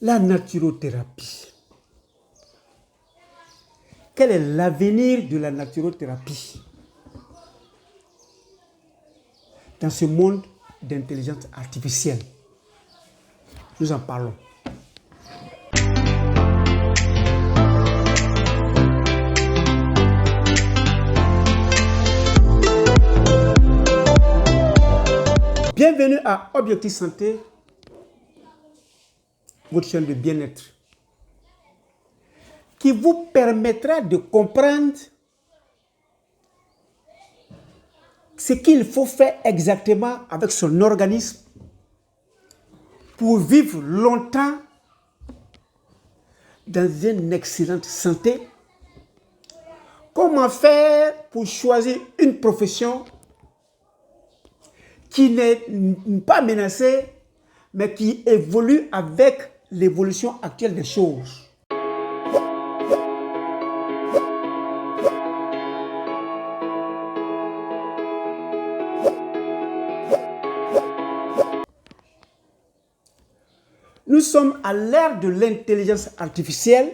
La naturothérapie. Quel est l'avenir de la naturothérapie dans ce monde d'intelligence artificielle? Nous en parlons. Bienvenue à Objectif Santé, votre chaîne de bien-être, qui vous permettra de comprendre ce qu'il faut faire exactement avec son organisme pour vivre longtemps dans une excellente santé. Comment faire pour choisir une profession qui n'est pas menacée, mais qui évolue avec l'évolution actuelle des choses. Nous sommes à l'ère de l'intelligence artificielle.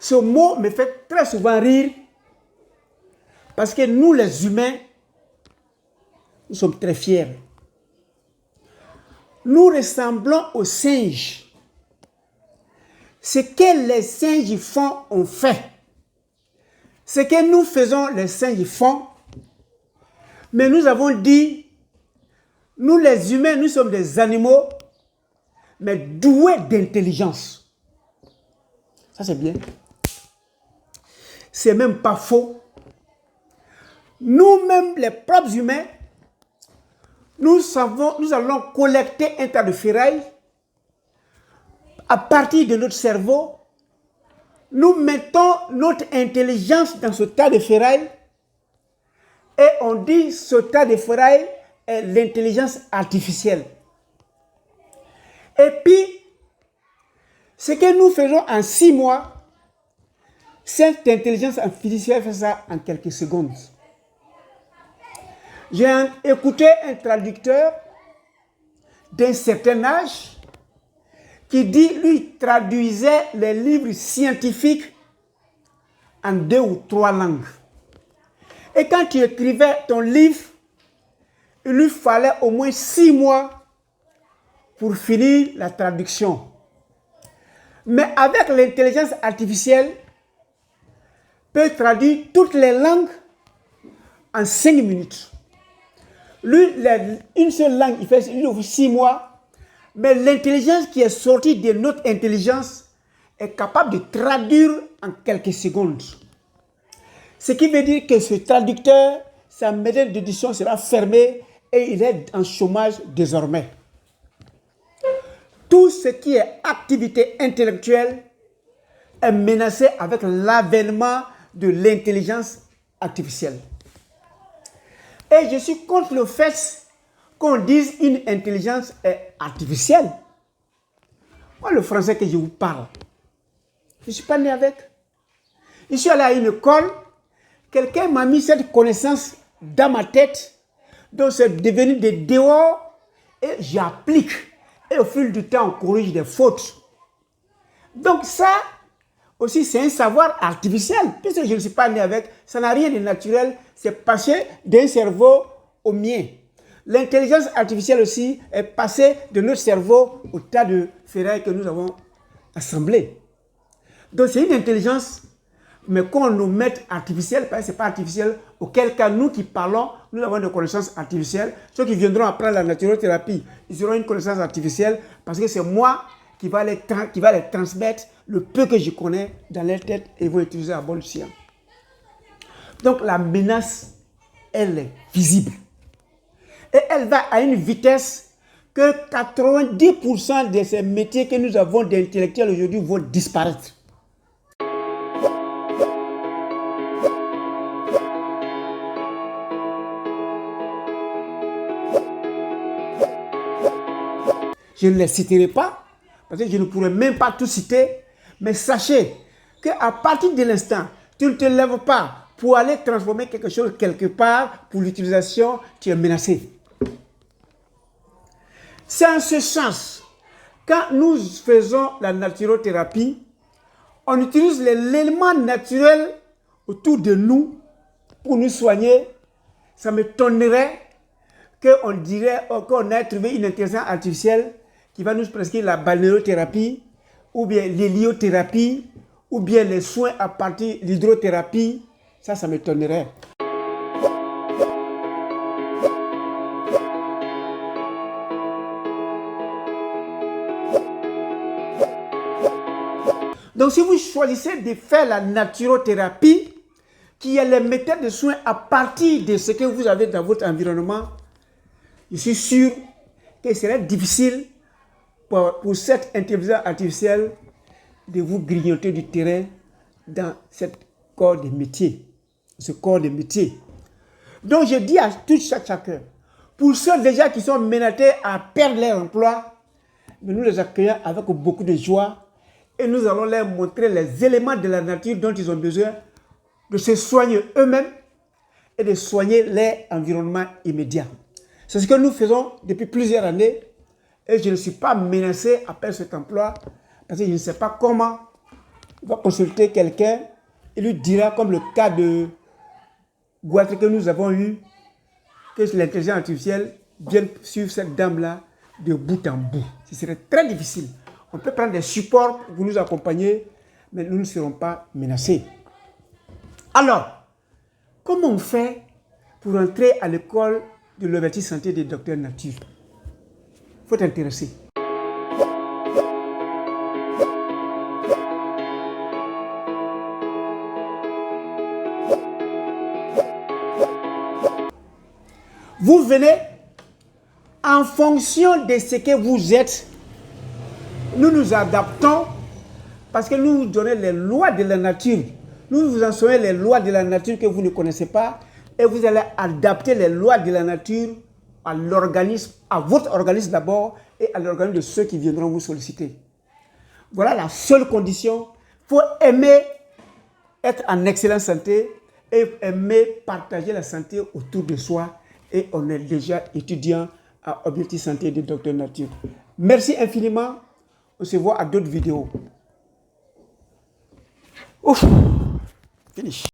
Ce mot me fait très souvent rire parce que nous, les humains, nous sommes très fiers. Nous ressemblons aux singes. Ce que les singes font, on fait. Ce que nous faisons, les singes font. Mais nous avons dit, nous les humains, nous sommes des animaux, mais doués d'intelligence. Ça c'est bien. C'est même pas faux. Nous-mêmes, les propres humains, nous allons collecter un tas de ferraille à partir de notre cerveau. Nous mettons notre intelligence dans ce tas de ferraille et on dit ce tas de ferraille est l'intelligence artificielle. Et puis, ce que nous faisons en 6 mois, cette intelligence artificielle fait ça en quelques secondes. J'ai écouté un traducteur d'un certain âge qui dit, lui, traduisait les livres scientifiques en 2 ou 3 langues. Et quand tu écrivais ton livre, il lui fallait au moins 6 mois pour finir la traduction. Mais avec l'intelligence artificielle, peut traduire toutes les langues en 5 minutes. Lui, une seule langue, il fait 6 mois, mais l'intelligence qui est sortie de notre intelligence est capable de traduire en quelques secondes. Ce qui veut dire que ce traducteur, sa maison d'édition sera fermée et il est en chômage désormais. Tout ce qui est activité intellectuelle est menacé avec l'avènement de l'intelligence artificielle. Et je suis contre le fait qu'on dise une intelligence est artificielle. Moi, le français que je vous parle, je ne suis pas né avec. Je suis allé à une école, quelqu'un m'a mis cette connaissance dans ma tête, donc c'est devenu des dehors, et j'applique. Et au fil du temps, on corrige des fautes. Donc ça aussi, c'est un savoir artificiel, puisque je ne suis pas né avec, ça n'a rien de naturel, c'est passé d'un cerveau au mien. L'intelligence artificielle aussi est passée de notre cerveau au tas de ferrailles que nous avons assemblés. Donc c'est une intelligence, mais qu'on nous mette artificielle, parce que ce n'est pas artificiel, auquel cas nous qui parlons, nous avons des connaissances artificielles. Ceux qui viendront apprendre la naturothérapie, ils auront une connaissance artificielle, parce que c'est moi qui va les transmettre le peu que je connais dans leur tête et vont utiliser à bon escient. Donc la menace, elle est visible. Et elle va à une vitesse que 90% de ces métiers que nous avons d'intellectuels aujourd'hui vont disparaître. Je ne les citerai pas, parce que je ne pourrais même pas tout citer, mais sachez qu'à partir de l'instant, tu ne te lèves pas pour aller transformer quelque chose quelque part pour l'utilisation, tu es menacé. C'est en ce sens Quand nous faisons la naturothérapie, on utilise l'élément naturel autour de nous pour nous soigner. Ça m'étonnerait qu'on dirait qu'on ait trouvé une intelligence artificielle qui va nous prescrire la balnéothérapie, ou bien l'héliothérapie, ou bien les soins à partir de l'hydrothérapie. Ça m'étonnerait. Donc, si vous choisissez de faire la naturothérapie, qui est les méthodes de soins à partir de ce que vous avez dans votre environnement, je suis sûr que ce serait difficile pour cette intelligence artificielle de vous grignoter du terrain dans ce corps de métier. Donc, je dis à tout chacun, pour ceux déjà qui sont menacés à perdre leur emploi, nous les accueillons avec beaucoup de joie. Et nous allons leur montrer les éléments de la nature dont ils ont besoin de se soigner eux-mêmes et de soigner leur environnement immédiat. C'est ce que nous faisons depuis plusieurs années et je ne suis pas menacé à perdre cet emploi parce que je ne sais pas comment. Il va consulter quelqu'un et lui dira, comme le cas de Guatré que nous avons eu, que l'intelligence artificielle vienne suivre cette dame-là de bout en bout. Ce serait très difficile. On peut prendre des supports pour nous accompagner, mais nous ne serons pas menacés. Alors, comment on fait pour entrer à l'école de l'Ouverture Santé des docteurs nature? Il faut t'intéresser. Vous venez en fonction de ce que vous êtes. Nous nous adaptons parce que nous donnons les lois de la nature. Nous vous enseignons les lois de la nature que vous ne connaissez pas et vous allez adapter les lois de la nature à l'organisme, à votre organisme d'abord et à l'organisme de ceux qui viendront vous solliciter. Voilà la seule condition. Il faut aimer être en excellente santé et aimer partager la santé autour de soi. Et on est déjà étudiant à Objectif Santé de Docteur Nature. Merci infiniment. On se voit à d'autres vidéos. Ouf, finish.